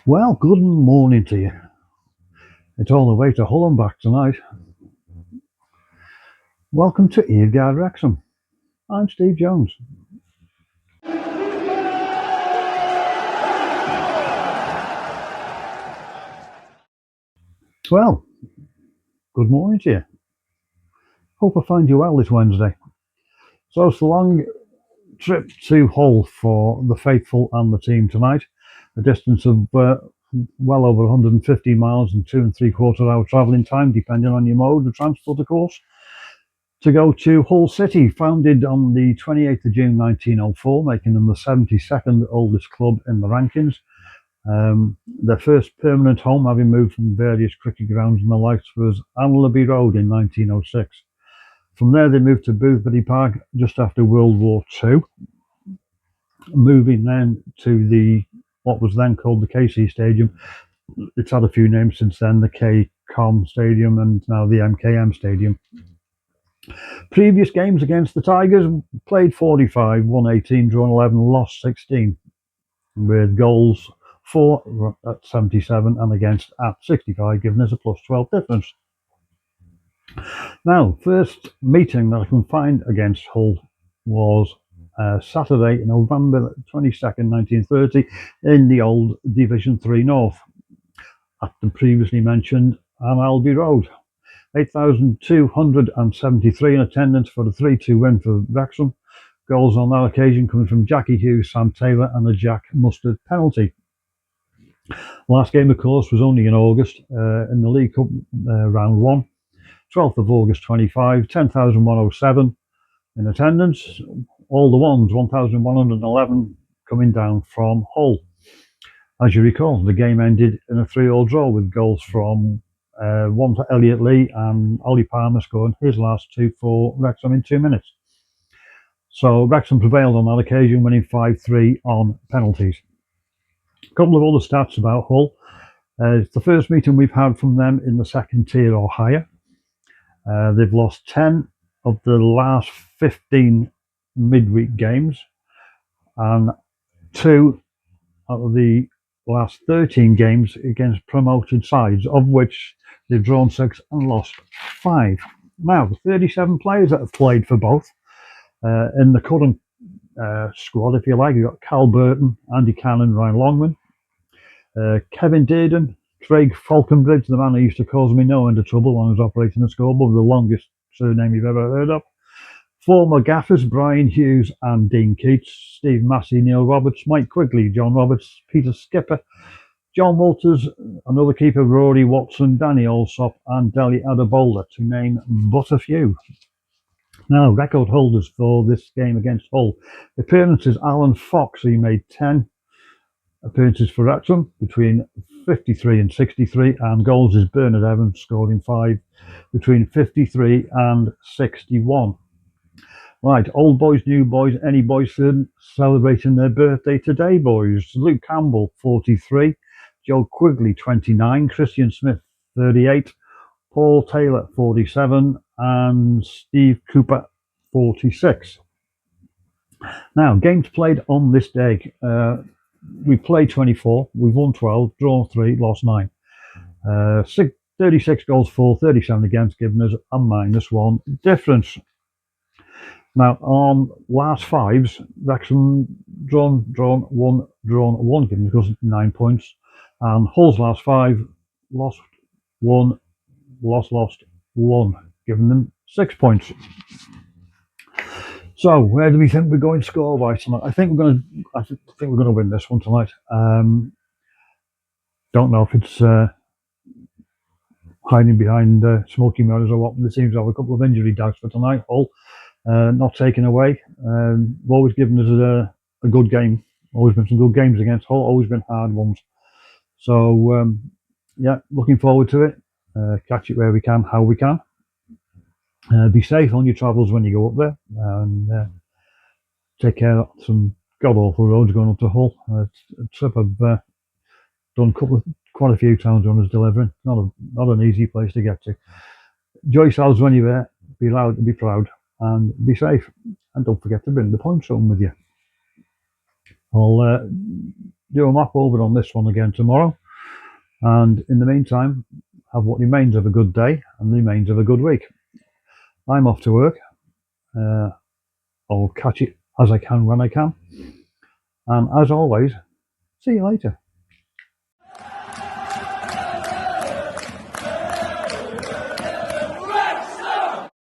Well, good morning to you. It's all the way to Hull and back tonight. Welcome to Earguard Wrexham. I'm Steve Jones. Well, good morning to you. Hope I find you well this Wednesday. So it's a long trip to Hull for the faithful and the team tonight. A distance of well over 150 miles and 2 3/4 hour travelling time, depending on your mode of transport, of course, to go to Hull City, founded on the 28th of June 1904, making them the 72nd oldest club in the rankings. Their first permanent home, having moved from various cricket grounds and the likes, was Anlaby Road in 1906. From there, they moved to Boothby Park just after World War II, moving then to what was then called the KC Stadium. It's had a few names since then, the KCOM Stadium and now the MKM Stadium. Previous games against the Tigers: played 45, won 18, drawn 11, lost 16, with goals for at 77 and against at 65, giving us a +12 difference. Now, first meeting that I can find against Hull was Saturday, November 22nd, 1930, in the old Division 3 North at the previously mentioned Alby Road. 8,273 in attendance for a 3-2 win for Wrexham. Goals on that occasion coming from Jackie Hughes, Sam Taylor, and a Jack Mustard penalty. Last game, of course, was only in August in the League Cup round 1. 12th of August 25, 10,107 in attendance. All the ones, 1,111 coming down from Hull. As you recall, the game ended in a 3-3 draw with goals from one for Elliot Lee and Ollie Palmer scoring his last two for Wrexham in 2 minutes. So Wrexham prevailed on that occasion, winning 5-3 on penalties. A couple of other stats about Hull. It's the first meeting we've had from them in the second tier or higher. They've lost 10 of the last 15 midweek games and 2 out of the last 13 games against promoted sides, of which they've drawn 6 and lost 5. Now, the 37 players that have played for both in the current squad, if you like, you've got Cal Burton, Andy Cannon, Ryan Longman, Kevin Dearden, Craig Falconbridge, the man who used to cause me no end of trouble when I was operating the scoreboard, the longest surname you've ever heard of. Former gaffers Brian Hughes and Dean Keats, Steve Massey, Neil Roberts, Mike Quigley, John Roberts, Peter Skipper, John Walters, another keeper, Rory Watson, Danny Allsop, and Deli Adebola, to name but a few. Now, record holders for this game against Hull. Appearances: Alan Fox, he made 10 appearances for Wrexham between 53 and 63, and goals is Bernard Evans, scoring 5 between 53 and 61. Right, old boys, new boys, any boys celebrating their birthday today, boys. Luke Campbell, 43, Joe Quigley, 29, Christian Smith, 38, Paul Taylor, 47, and Steve Cooper, 46. Now, games played on this day. We played 24, we've won 12, drawn 3, lost 9. 36 goals for, 37 against, giving us a -1 difference. Now, on last fives, Wrexham drawn, won, giving us 9 points. And Hull's last 5, lost, won, lost, 1, giving them 6 points. So, where do we think we're going score-wise tonight? I think we're going to win this one tonight. Don't know if it's hiding behind smoky mirrors or what. There seems to have a couple of injury doubts for tonight. Hull not taken away. Always given us a good game. Always been some good games against Hull. Always been hard ones. So yeah, looking forward to it. Catch it where we can, how we can. Be safe on your travels when you go up there, and take care of some god awful roads going up to Hull. It's a trip I've done quite a few times when I was delivering. Not an easy place to get to. Enjoy yourselves when you're there. Be loud, be proud, and be safe. And don't forget to bring the points home with you. I'll do a map over on this one again tomorrow. And in the meantime, have what remains of a good day and remains of a good week. I'm off to work. I'll catch it as I can when I can. And as always, see you later.